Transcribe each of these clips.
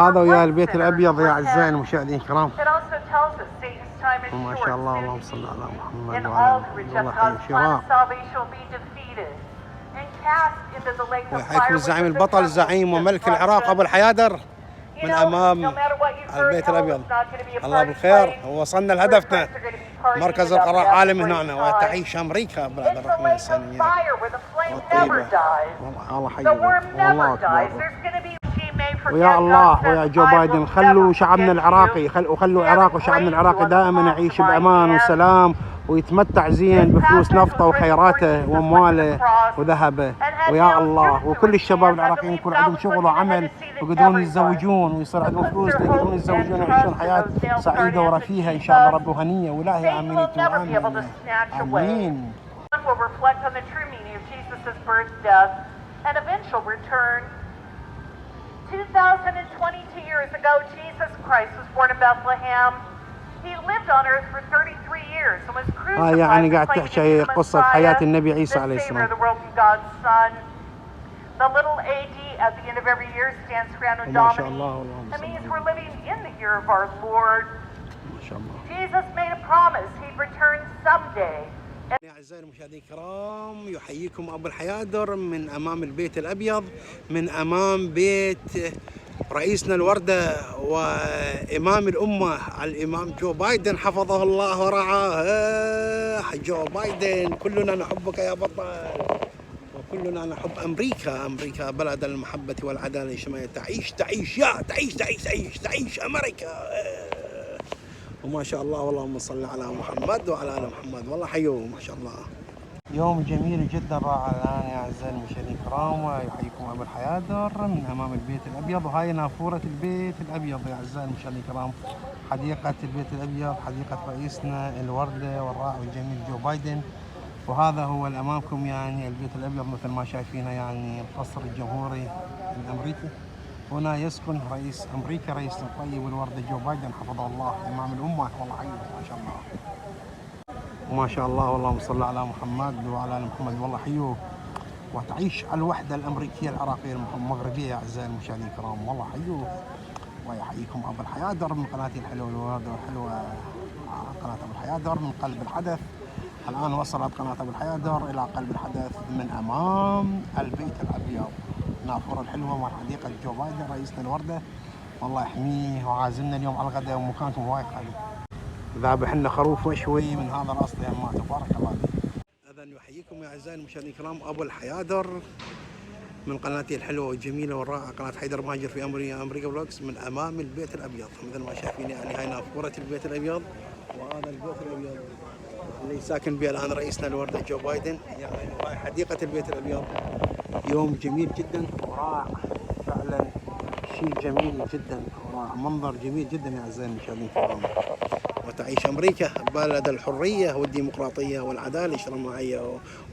هذا ويا البيت الأبيض يا أعزائي المشاهدين الكرام. وما شاء الله اللهم صل على محمد وعلى الله حي ويحييكم الزعيم البطل الزعيم وملك العراق أبو الحيادر من أمام البيت الأبيض. الله بالخير ووصلنا لهدفنا، مركز القرار عالم هنا وتعيش أمريكا بلاد الرحمة الإنسانية والطيبة. الله حي والله أكبر. ويا الله ويا جو بايدن خلوا شعبنا العراقي خلوا العراق وشعبنا العراقي دائما يعيش بأمان وسلام ويتمتع زين بفلوس نفطه وخيراته وامواله وذهبه. ويا الله وكل الشباب العراقيين يكون عندهم شغل وعمل ويقدرون يتزوجون ويصير عندهم فلوس يقدرون يتزوجون ويعيشون حياه سعيده ورفيهه ان شاء الله رب وهنيه. والهي امين امين. 2022 years ago, Jesus Christ was born in Bethlehem. He lived on earth for 33 years and was crucified. يعني قاعد تحكي قصة حياة النبي عيسى عليه السلام. The little AD at the end of every year stands for Anno Domini. That means we're living in the year of our Lord. Jesus made a promise he'd return someday. أعزائي المشاهدين الكرام، يحييكم أبو الحيادر من أمام البيت الأبيض، من أمام بيت رئيسنا الوردة وإمام الأمة الإمام جو بايدن حفظه الله ورعاه. جو بايدن كلنا نحبك يا بطل وكلنا نحب أمريكا. أمريكا بلد المحبة والعدالة الاجتماعية. تعيش أمريكا. وما شاء الله اللهم صل على محمد وعلى ال محمد. والله حيوه ما شاء الله. يوم جميل جدا رائع الان يا اعزائي المشاهدين الكرام، ويحييكم ابو الحيادر من امام البيت الابيض. وهاي نافوره البيت الابيض يا اعزائي المشاهدين الكرام، حديقه البيت الابيض، حديقه رئيسنا الورده والرائع والجميل جو بايدن. وهذا هو امامكم يعني البيت الابيض مثل ما شايفينه، يعني القصر الجمهوري الامريكي. هنا يسكن رئيس أمريكا رئيسنا الطيب والوردة جو بايدن حفظه الله إمام الأمة. والله حي ما شاء الله وما شاء الله اللهم صل على محمد وعلى آل محمد. والله حيوه وتعيش الوحدة الأمريكية العراقية المغربية يا أعزائي المشاهدين الكرام. والله حيوه ويحييكم أبو الحيادر من قناتي الحلوة الوردة والحلوة قناة أبو الحيادر من قلب الحدث. الآن وصلت قناة أبو الحيادر إلى قلب الحدث من أمام البيت الأبيض، نافورة الحلوة مع حديقة جو بايدن رئيسنا الوردة. والله يحميه وعازمنا اليوم على الغداء ومكانكم وايد خالي. ذابح لنا خروف مشوي من هذا الاصل يا ما تبارك الله. اذا يحييكم يا اعزائي المشاهدين الكرام ابو الحيادر من قناتي الحلوه والجميله والرائعه قناه حيدر مهاجر في امريكا بلوكس من امام البيت الابيض. مثل ما شايفين يعني هاي نافوره البيت الابيض، وهذا البيت الابيض اللي ساكن به الان رئيسنا الورده جو بايدن. يعني هاي حديقه البيت الابيض. يوم جميل جدا ورائع فعلا، شيء جميل جدا ورائع، منظر جميل جدا يا اعزائي المشاهدين الكرام. وتعيش امريكا بلد الحريه والديمقراطيه والعداله الاجتماعيه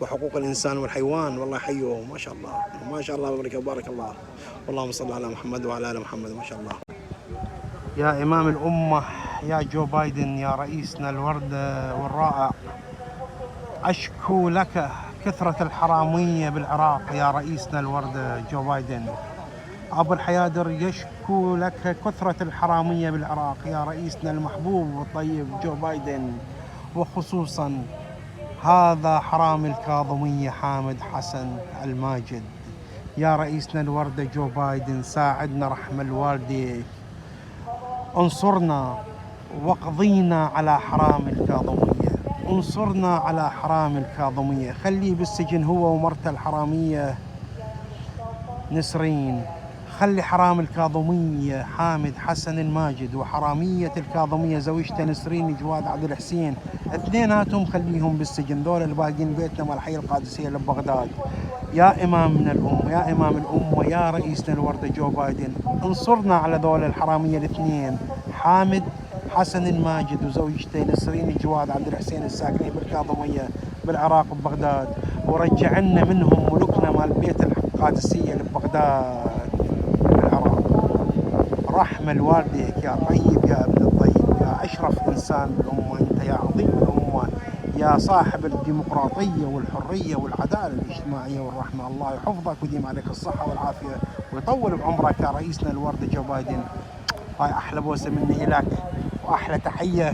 وحقوق الانسان والحيوان. والله حيوه ما شاء الله ما شاء الله امريكا بارك الله. اللهم صل على محمد وعلى ال محمد ما شاء الله. يا امام الامه يا جو بايدن يا رئيسنا الورده والرائع، اشكو لك كثرة الحرامية بالعراق يا رئيسنا الوردة جو بايدن. أبو الحيادر يشكو لك كثرة الحرامية بالعراق يا رئيسنا المحبوب والطيب جو بايدن، وخصوصا هذا حرامي الكاظمية حامد حسن الماجد. يا رئيسنا الوردة جو بايدن ساعدنا رحم الوالديك، انصرنا واقضينا على حرام الكاظمية، انصرنا على حرام الكاظمية. خليه بالسجن هو ومرته الحرامية نسرين. خلي حرام الكاظمية حامد حسن الماجد وحرامية الكاظمية زوجته نسرين جواد عبد الحسين، اثنيناتهم خليهم بالسجن. دول الباقيين بيتنا مال حي القادسية لبغداد. يا إمامنا الأمة يا إمام الأمة يا رئيسنا الوردة جو بايدن، انصرنا على دول الحرامية الاثنين حامد حسن الماجد وزوجته نسرين جواد عبد الحسين الساكنين بالكاظمية بالعراق ببغداد، ورجع لنا منهم ملوكنا مال بيت القادسية لبغداد بالعراق. رحمة لوالديك يا طيب يا ابن الطيب يا أشرف إنسان بالأمة، أنت يا عظيم الأمة يا صاحب الديمقراطية والحرية والعدالة الاجتماعية والرحمة، الله يحفظك ويديم عليك الصحة والعافية ويطول بعمرك يا رئيسنا الورد جو بايدن. هاي أحلى بوسة مني إلك، وأحلى تحية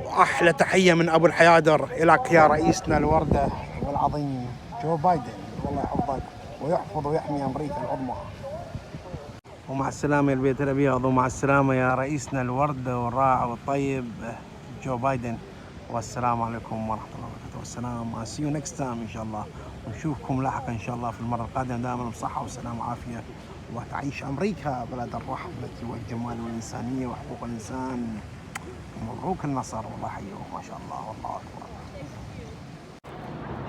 وأحلى تحية من أبو الحيادر إلك يا رئيسنا الوردة والعظيم جو بايدن. والله يحفظك ويحفظ ويحمي أمريكا العظمى. ومع السلامة يا البيت الأبيض، ومع السلامة يا رئيسنا الوردة والرائع والطيب جو بايدن. والسلام عليكم ورحمة الله وبركاته. والسلام. see you next time إن شاء الله، ونشوفكم لاحقا إن شاء الله في المرة القادمة. دائما بصحة وسلام وعافية، وتعيش أمريكا بلد الرحمة والجمال والإنسانية وحقوق الإنسان. مبروك النصر، والله حيوه ما شاء الله والله أكبر.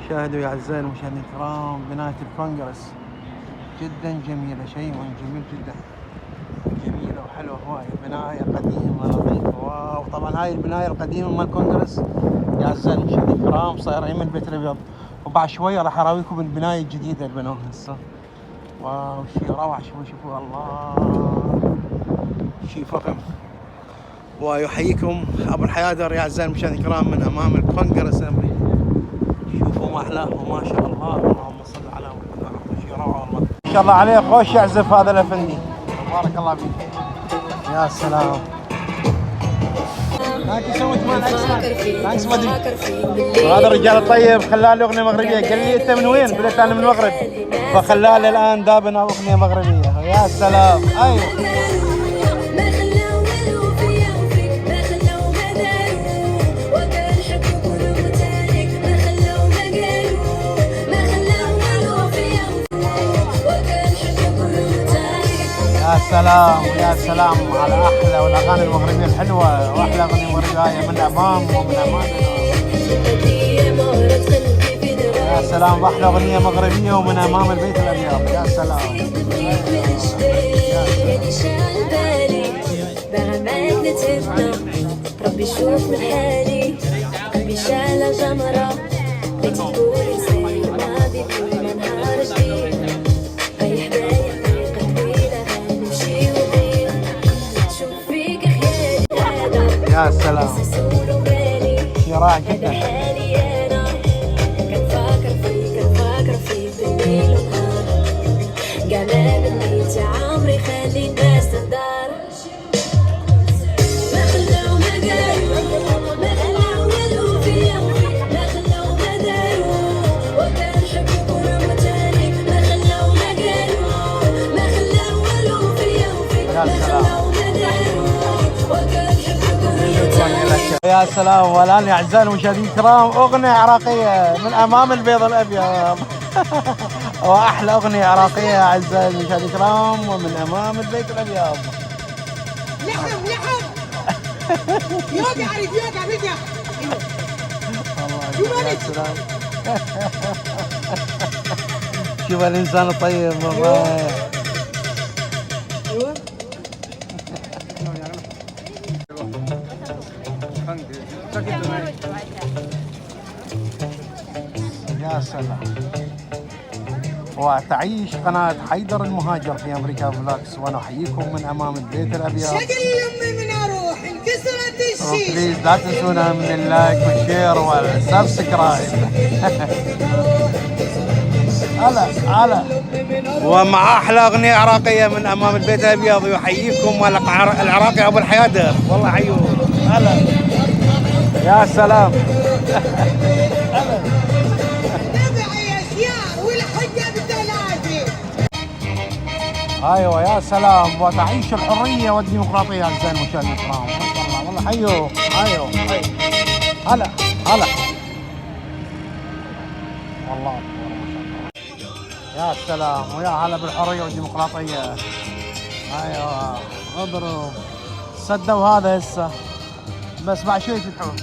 شاهدوا يا أعزائي المشاهدين الكرام بناية الكونغرس، جدا جميلة، شيء جميل جدا، جميلة وحلوة. هواي بناية قديمة لطيفة. واو. طبعا هاي البناية القديمة مال الكونغرس يا أعزائي المشاهدين الكرام صايرة من البيت الأبيض، وبعد شوية راح أراويكم البناية الجديدة اللي بنوها هسه. واو شيء روعة. شوفوا الله، شيء فخم. ويحييكم أبو الحيادر يا أعزائي المشاهدين الكرام من أمام الكونغرس الأمريكي. شوفوا ما أحلاه وما شاء الله، اللهم صل على محمد. شيء روعة والله، ما شاء الله عليه. خوش يعزف هذا الأفندي، بارك الله فيك. يا سلام. وهذا الرجال الطيب خلاه أغنية مغربية، قال لي أنت من وين؟ قلت أنا من المغرب، فخلاه الآن دابنا أغنية مغربية. يا سلام. أيوه يا سلام يا سلام على احلى والاغاني المغربيه الحلوه، واحلى اغنيه مغربيه هاي من امام ومن امان. يا سلام باحلى اغنيه مغربيه ومن امام البيت الابيض. يا سلام. ربي شوف من حالي، قلبي شال جمره، بغيتي تقولي سير ماضي كل ما نهار جديد. يا سلام. شي رائع جدا. كنت فاكر فيك بالليل ونهار، قال بنيت عمري خلي الناس تدار. ما خلاو ما قالوا، ما خلاو والو فيا، ما خلاو ما داروا، وكان حب يكون تاني. ما خلاو ما قالوا، ما خلاو والو فيا، ما خلاو ما داروا، وكان يا سلام. والآن يا أعزائي المشاهدين الكرام أغنية عراقية من أمام البيض الأبيض. وأحلى أغنية عراقية يا أعزائي المشاهدين الكرام ومن أمام البيت الأبيض. لحم يوقع عليك يوقع بيك يا يا سلام. شوف الإنسان الطيب والله. يا سلام. وتعيش قناة حيدر المهاجر في أمريكا فلوكس، ونحييكم من أمام البيت الأبيض. شكل يمي من أروح انكسرت الشيش. بليز لا تنسونا من اللايك والشير والسبسكرايب. هلا. ومع أحلى أغنية عراقية من أمام البيت الأبيض يحييكم العراقي أبو الحيادر. والله حيوه. هلا. يا سلام. ايوه يا سلام. وتعيش الحريه والديمقراطيه اعزائي المشاهدين الكرام. ما شاء الله والله حيو. ايوه. هلا والله اكبر ما شاء الله. يا سلام. ويا هلا بالحريه والديمقراطيه. ايوه اضرب. سدوا هذا هسه بس بعد شوي يفتحوه.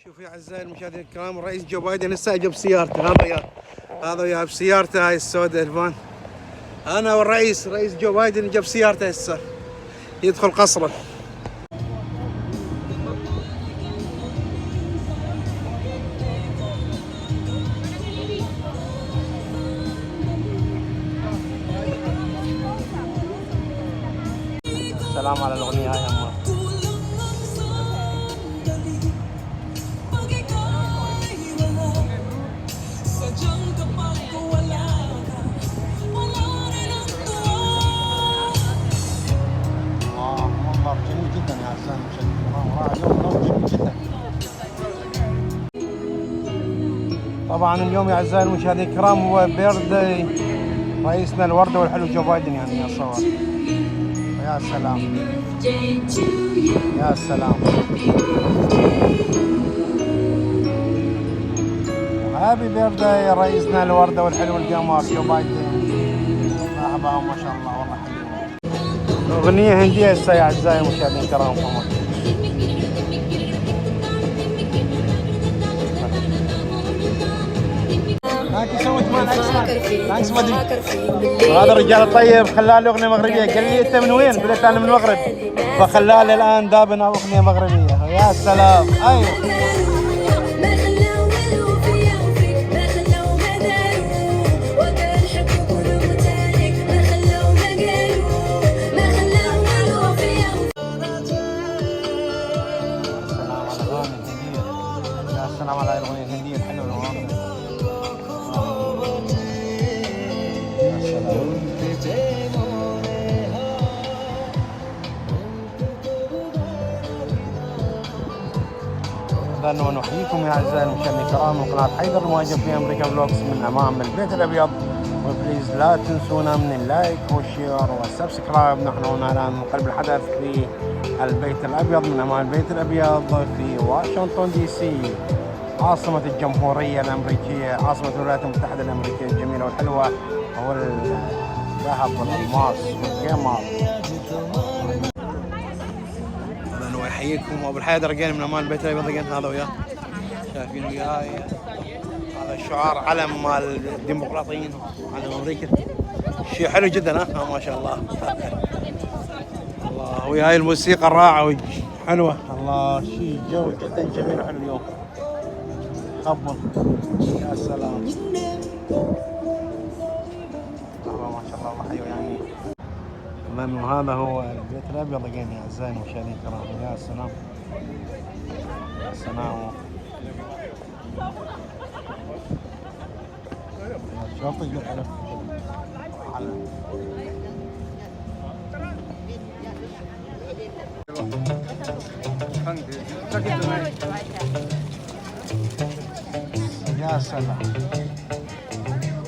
شوفوا يا اعزائي المشاهدين الكرام الرئيس جو بايدن هسه جاب سيارته. هذا وياه بسيارته هاي السوداء الفان. أنا والرئيس جو بايدن جاب سيارته هسه يدخل قصره. السلام على الأغنية هاي أمه. طبعا اليوم يا اعزائي المشاهدين الكرام هو بيرثداي رئيسنا الوردة والحلو جو بايدن، يعني يا صور. يا سلام يا سلام. هابي بيرثداي رئيسنا الوردة والحلو القمر جو بايدن. مرحبا ما شاء الله والله حلو. اغنية هندية هسه يا اعزائي المشاهدين الكرام. هذا الرجال الطيب خلاه له اغنيه مغربيه، قال لي انت من وين؟ قلت انا من المغرب، فخلاه لي الان دابنا اغنيه مغربيه. يا سلام. ايوه السلام على الاغنيه الهنديه الحلوه الواضحه. إذن ونحييكم يا اعزائي المشاهدين الكرام من قناه حيدر المهاجر في امريكا فلوكس من امام البيت الابيض. وبليز لا تنسونا من اللايك والشير والسبسكرايب. نحن هنا الان من قلب الحدث في البيت الابيض، من امام البيت الابيض في واشنطن دي سي، عاصمة الجمهورية الأمريكية، عاصمة الولايات المتحدة الأمريكية الجميلة والحلوة، هو الذهب والألماس والقمر. أنا أحييكم أبو الحيدر رجال من أمان البيت الأبيض. هذا وياه شايفين وياي، هذا الشعار علم مال الديمقراطيين، علم أمريكا، شيء حلو جدا. ما شاء الله. الله وياي الموسيقى الرائعة حلوة. الله شيء جو جدا جميل وحلو اليوم. خبر يا سلام. ما شاء الله الله حلو يعني. لأنه هذا هو البيت الأبيض يا أعزائي المشاهدين الكرام. يا سلام يا سلام. شاطئ حلو. يا سلام.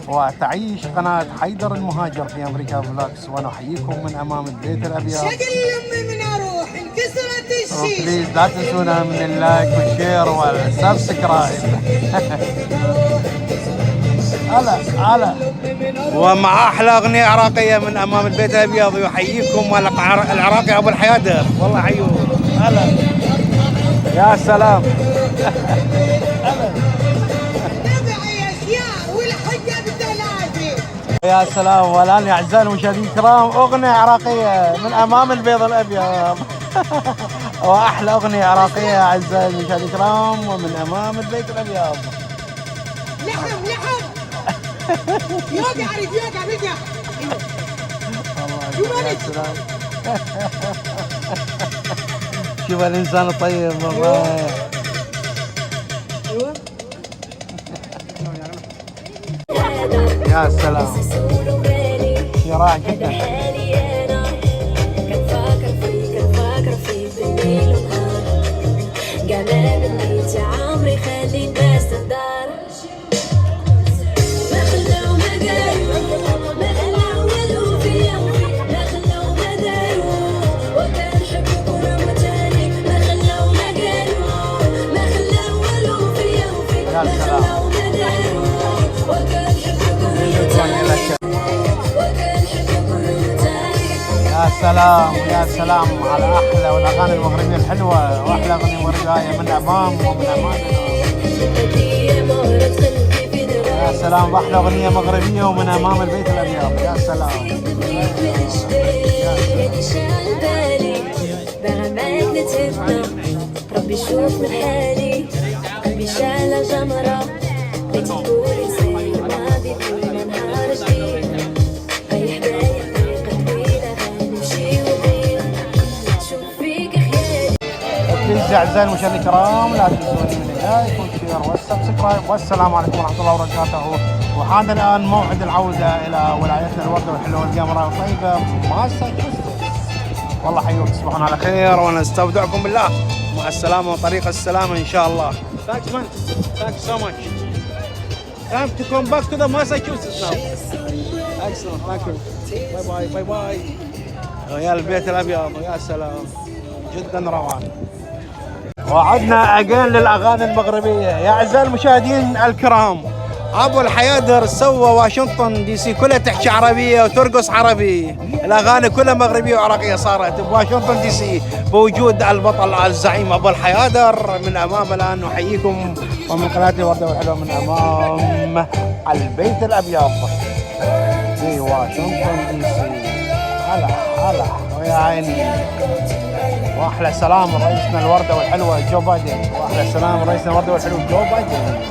وتعيش قناة حيدر المهاجر في أمريكا فلوكس، ونحييكم من أمام البيت الأبيض. شكل أمي من أروح انكسرت الشيش. بليز لا تنسونا من اللايك والشير والسبسكرايب. هلا ومع أحلى أغنية عراقية من أمام البيت الأبيض. يحييكم العراقي أبو الحيادر، والله حيوه. هلا يا سلام. يا سلام. والآن يا أعزائي المشاهدين الكرام أغنية عراقية من أمام البيت الأبيض. وأحلى أغنية عراقية يا أعزائي المشاهدين الكرام ومن أمام البيت الأبيض. لحم يوقع عارف يوقع بيجا. يا سلام. شوف الإنسان الطيب والله. يا سلام. شيء رائع جدا. يا سلام يا سلام على احلى والاغاني المغربيه الحلوه، واحلى اغنيه مغربيه هي من امام ومن اماننا. يا سلام باحلى اغنيه مغربيه ومن امام البيت الابيض. يا سلام. ربي شوف من حالي قلبي شعلة جمرة بيتي تقولي زي ما بيكون نهار جديد أي حدايا طريقة طويلة غنمشي ونغير نشوف فيك خيالي. بليز يا أعزائي المشاهدين الكرام لا تنسوني من اللايك والشير والسبسكرايب، والسلام عليكم ورحمة الله وبركاته. وحان الآن موعد العودة إلى ولايتنا الوردة والحلوة والقمرة وطيبة ماساتشوستس. والله حيوك تصبحون على خير ونستودعكم بالله. مع السلامة وطريق السلامة إن شاء الله. Thanks man. Thanks so much. Time to come back to the Massachusetts now. Excellent, thank you. باي باي باي باي. يا البيت الابيض يا سلام جدا روعه. وعدنا اجين للاغاني المغربيه يا اعزائي المشاهدين الكرام. ابو الحيادر سوى واشنطن دي سي كلها تحكي عربيه وترقص عربي، الاغاني كلها مغربيه وعراقيه صارت بواشنطن دي سي بوجود البطل الزعيم ابو الحيادر. من امام الان نحييكم ومن قناه الورده والحلوه من امام البيت الابيض في واشنطن دي سي. هلا هلا ويا عيني. واحلى سلام رئيسنا الورده والحلوه جو بايدن، واحلى سلام رئيسنا الورده والحلوه جو بايدن.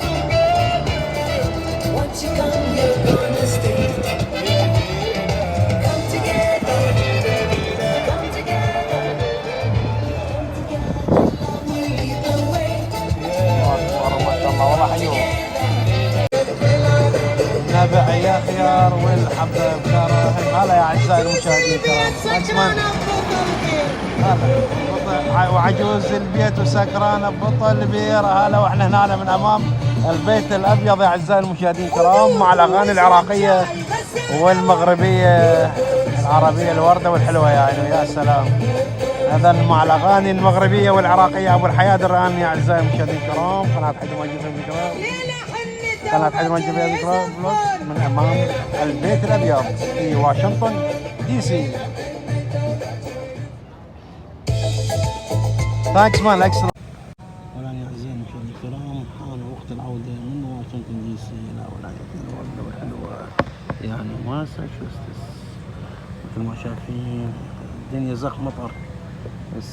نابع يا خيار والحبة بكراهيم. هلا يا اعزائي المشاهدين الكرام. هلا وعجوز البيت وسكرانه ببطل بير. هلا واحنا هنا من امام البيت الابيض يا اعزائي المشاهدين الكرام مع الاغاني العراقيه والمغربيه العربيه الورده والحلوه يا عيني يا سلام. هذا مع الاغاني المغربيه والعراقيه ابو الحيادر الان يا اعزائي المشاهدين الكرام. قناه حيدر مجيد الكرام، قناه حيدر مجيد الكرام من امام البيت الابيض في واشنطن دي سي. ثانكس مان اكسلنت. والان يا اعزائي المشاهدين الكرام حان وقت العوده من واشنطن دي سي الى ولايتنا الورده والحلوه يعني ماساتشوستس. مثل ما شايفين الدنيا زخ مطر بس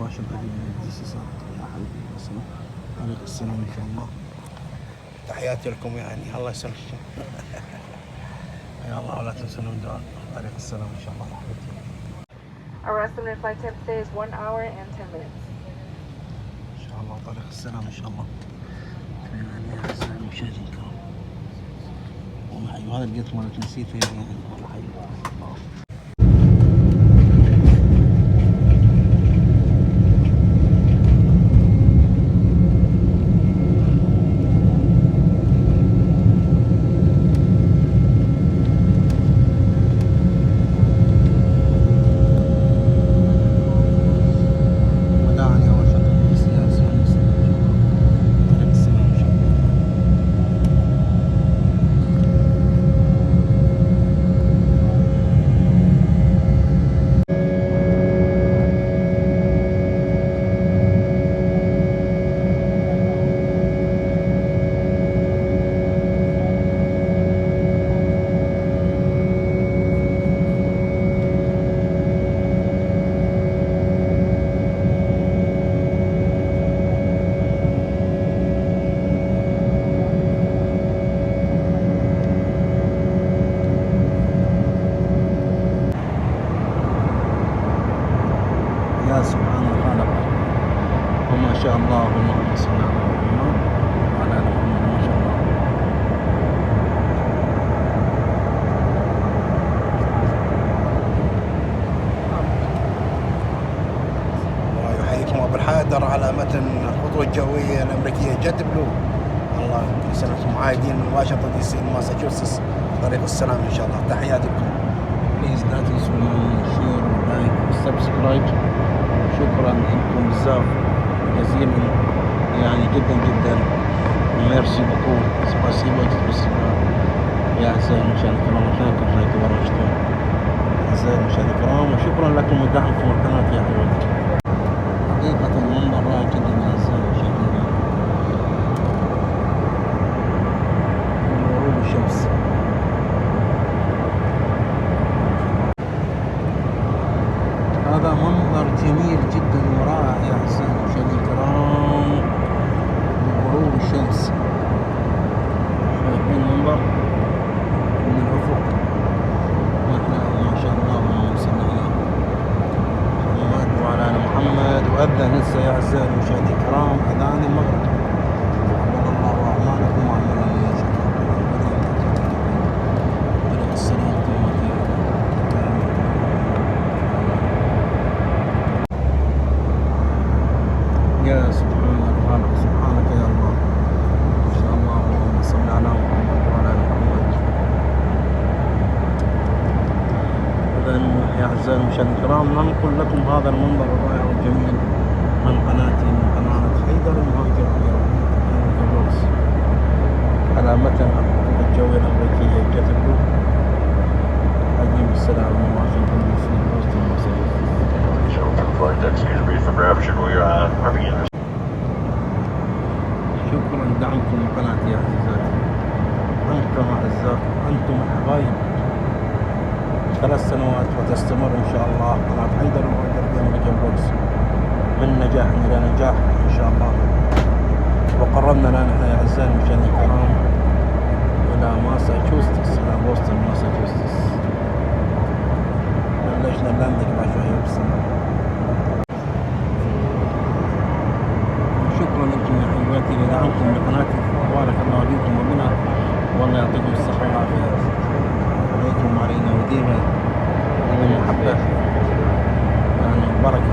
واشنطن دي سي صارت يا حبيبي السلام. طريق السلام ان شاء الله. تحياتي لكم يعني الله يسلمك. يا الله ولا تنسوا الدعاء. طريق السلام ان شاء الله يا حبيبتي. Our estimated flight time today is 1 hour and 10 minutes. ان شاء الله طريق السلام ان شاء الله. يعني يا اعزائي المشاهدين الكرام ومعي هذا القط مالك نسيته يعني والله حي الله. يا سبحان الخالق وما شاء الله اللهم صل على محمد وعلى ال محمد ما شاء الله. الله يحييكم ابو الحيادر على متن الخطوه الجويه الامريكيه جت بلو. الله يسلمكم عايدين من واشنطن دي سي ماساتشوستس طريق السلام ان شاء الله. تحياتي لكم. بليز لا تنسوا شير لايك وسبسكرايب. شكرا لكم بزاف جزيلا يعني جدا جدا. ميرسي بوكو سباسيبو سباسيبو يا اعزائي المشاهدين الكرام. شكرا لكم ورجتم اعزائي المشاهدين الكرام وشكرا لكم ودعمكم القناه يا حبيبي. حقيقه منظر رائع جدا يا اعزائي المشاهدين. غروب الشمس هذا منظر جميل جدا ورائع يا اعزائي المشاهدين الكرام. غروب الشمس شايفين المنظر من الافق. نحن ما شاء الله اللهم صل على محمد وعلى ال محمد. واذن هسه يا اعزائي المشاهدين الكرام اذان المغرب. تقبل الله اعمالكم وعملنا يا شكرا. طريق السلام يا سبحان الخالق. سبحانك يا الله. ما شاء الله اللهم صل على أعزائي المشاهدين الكرام، ننقل لكم هذا المنظر الرائع والجميل من قناتي، من قناة حيدر المهاجر الجبلوكس، على متن الخطوط الجوية الأمريكية جتبلو عجيب السلام من واشنطن دي سي بوسطن ماساتشوستس. شكرا دعمكم لقناتي يا عزيزاتي، أنتم أعزائي، أنتم الحبايب. 3 سنوات وتستمر إن شاء الله قناة حيدر المهاجر في أمريكا بوكس من نجاح إلى نجاح إن شاء الله. وقربنا الآن إحنا يا أعزائي المشاهدين الكرام إلى ماساتشوستس، إلى بوسطن ماساتشوستس. بلشنا نلاندق بعد شوية بالسنة. شكرا لكم يا حبيباتي لدعمكم لقناتي، بارك الله فيكم وبنا، والله يعطيكم الصحة والعافية عليكم وعلينا وديما من المحبة يعني بركة